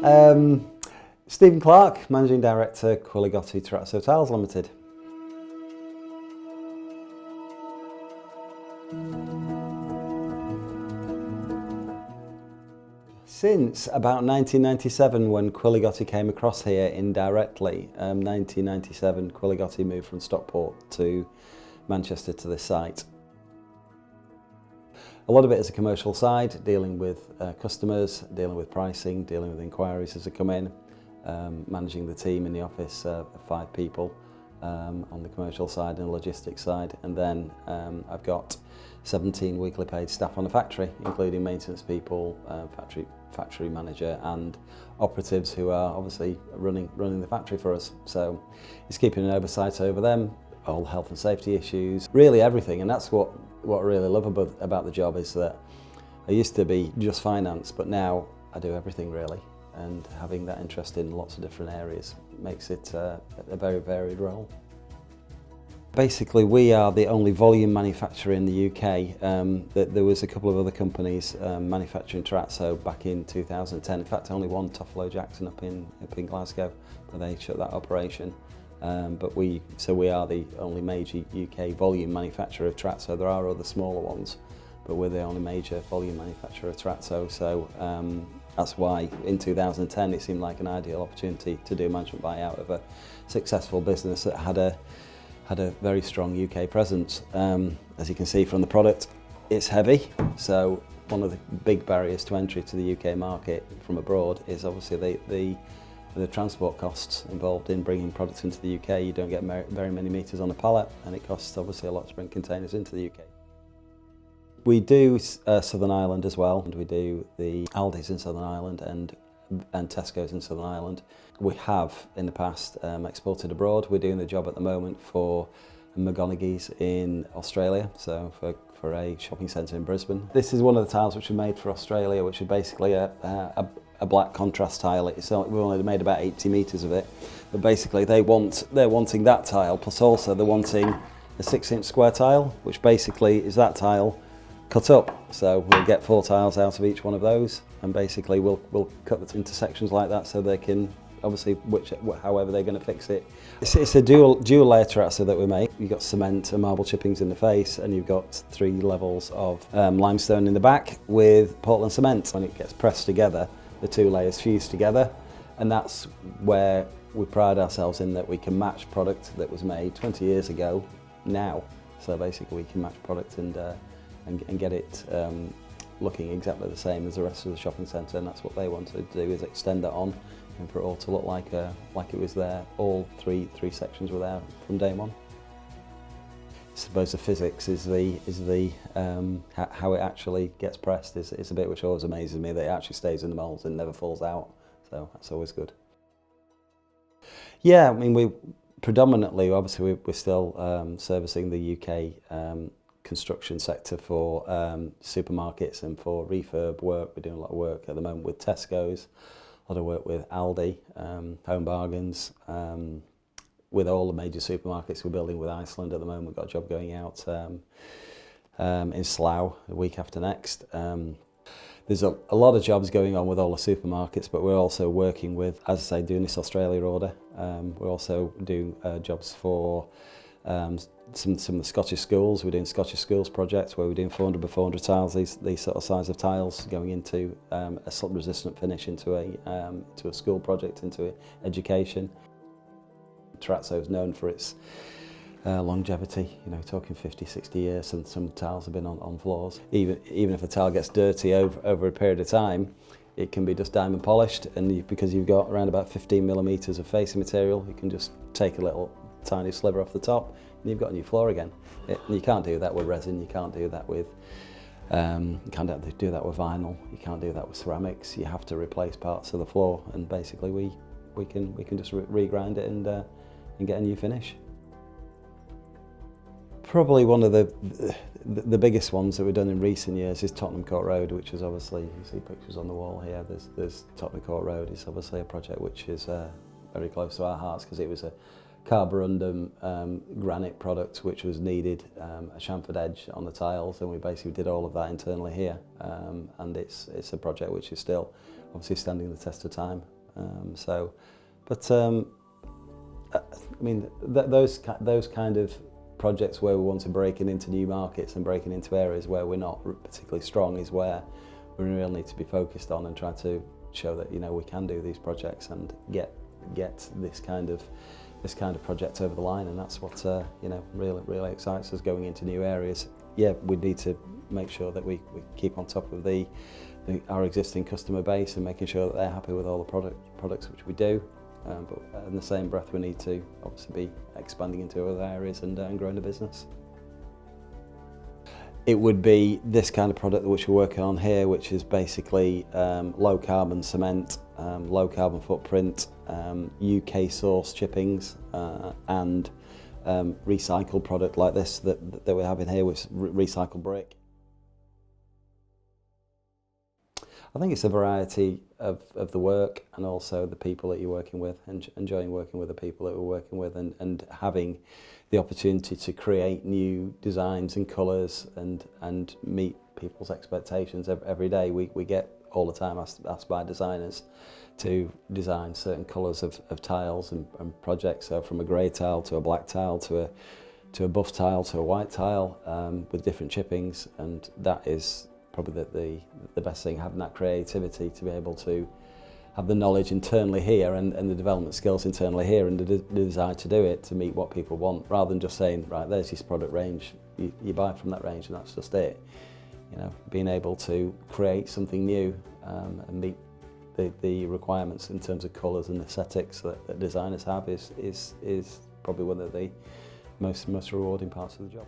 Stephen Clarke, Managing Director, Quiligotti Terrazzo Tiles Limited. Since about 1997, when Quiligotti came across here indirectly, 1997, Quiligotti moved from Stockport to Manchester to this site. A lot of it is a commercial side, dealing with customers, dealing with pricing, dealing with inquiries as they come in, managing the team in the office of 5 people on the commercial side and logistics side, and then I've got 17 weekly paid staff on the factory, including maintenance people, factory manager and operatives who are obviously running the factory for us. So it's keeping an oversight over them, all health and safety issues, really everything. And that's what I really love about the job, is that I used to be just finance, but now I do everything really. And having that interest in lots of different areas makes it a very varied role. Basically, we are the only volume manufacturer in the UK. There was a couple of other companies manufacturing terrazzo back in 2010. In fact, only one, Toffolo Jackson up in Glasgow, but they shut that operation. So we are the only major UK volume manufacturer of terrazzo. There are other smaller ones, but we're the only major volume manufacturer of terrazzo. So that's why in 2010 it seemed like an ideal opportunity to do a management buyout of a successful business that had a very strong UK presence. As you can see from the product, it's heavy, so one of the big barriers to entry to the UK market from abroad is obviously the transport costs involved in bringing products into the UK. You don't get very many metres on a pallet, and it costs obviously a lot to bring containers into the UK. We do Southern Ireland as well, and we do the Aldi's in Southern Ireland and Tesco's in Southern Ireland. We have in the past exported abroad. We're doing the job at the moment for McGonaghy's in Australia, so for a shopping centre in Brisbane. This is one of the tiles which we made for Australia, which is basically a black contrast tile. We've only made about 80 metres of it, but basically they're wanting that tile, plus also they're wanting a 6-inch square tile, which basically is that tile cut up. So we'll get 4 tiles out of each one of those, and basically we'll cut it into sections like that so they can obviously however they're going to fix it. It's a dual layer terrazzo that we make. You've got cement and marble chippings in the face, and you've got 3 levels of limestone in the back with Portland cement. When it gets pressed together, the 2 layers fuse together, and that's where we pride ourselves in, that we can match product that was made 20 years ago now. So basically we can match product and get it looking exactly the same as the rest of the shopping centre, and that's what they wanted to do, is extend that on and for it all to look like it was there. All three sections were there from day one. I suppose the physics is how it actually gets pressed is a bit which always amazes me, that it actually stays in the moulds and never falls out, so that's always good. Yeah, I mean, we predominantly, obviously we're still servicing the UK construction sector for supermarkets and for refurb work. We're doing a lot of work at the moment with Tesco's, a lot of work with Aldi, Home Bargains, with all the major supermarkets. We're building with Iceland at the moment. We've got a job going out in Slough the week after next. There's a lot of jobs going on with all the supermarkets, but we're also working with, as I say, doing this Australia order. We're also doing jobs for some of the Scottish schools. We're doing Scottish schools projects where we're doing 400 by 400 tiles, these sort of size of tiles, going into a slip resistant finish into a school project, into education. Terrazzo is known for its longevity, talking 50, 60 years, and some tiles have been on floors. Even if a tile gets dirty over a period of time, it can be just diamond polished, and because you've got around about 15 millimetres of facing material, you can just take a little tiny sliver off the top and you've got a new floor again. You can't do that with resin, you can't do that with vinyl, you can't do that with ceramics. You have to replace parts of the floor, and basically we can just regrind it and get a new finish. Probably one of the biggest ones that we've done in recent years is Tottenham Court Road, which is obviously, you see pictures on the wall here. There's Tottenham Court Road is obviously a project which is very close to our hearts, because it was carborundum granite product which was needed, a chamfered edge on the tiles, and we basically did all of that internally here. And it's a project which is still obviously standing the test of time. I mean, those kind of projects where we want to break into new markets and breaking into areas where we're not particularly strong is where we really need to be focused on and try to show that, you know, we can do these projects and get this kind of project over the line, and that's what you know, really excites us going into new areas. Yeah, we need to make sure that we keep on top of our existing customer base and making sure that they're happy with all the products which we do. But in the same breath, we need to obviously be expanding into other areas and growing the business. It would be this kind of product which we're working on here, which is basically low carbon cement, low carbon footprint, UK source chippings, and recycled product like this that we have in here with recycled brick. I think it's a variety of the work and also the people that you're working with, and enjoying working with the people that we're working with, and having the opportunity to create new designs and colours and meet people's expectations every day. We get all the time asked by designers to design certain colours of tiles and projects, so from a grey tile to a black tile to a buff tile to a white tile with different chippings, and that is probably the best thing, having that creativity to be able to have the knowledge internally here and the development skills internally here and the desire to do it to meet what people want, rather than just saying, right, there's this product range, you buy from that range and that's just it. You know, being able to create something new and meet the requirements in terms of colours and aesthetics that designers have is probably one of the most rewarding parts of the job.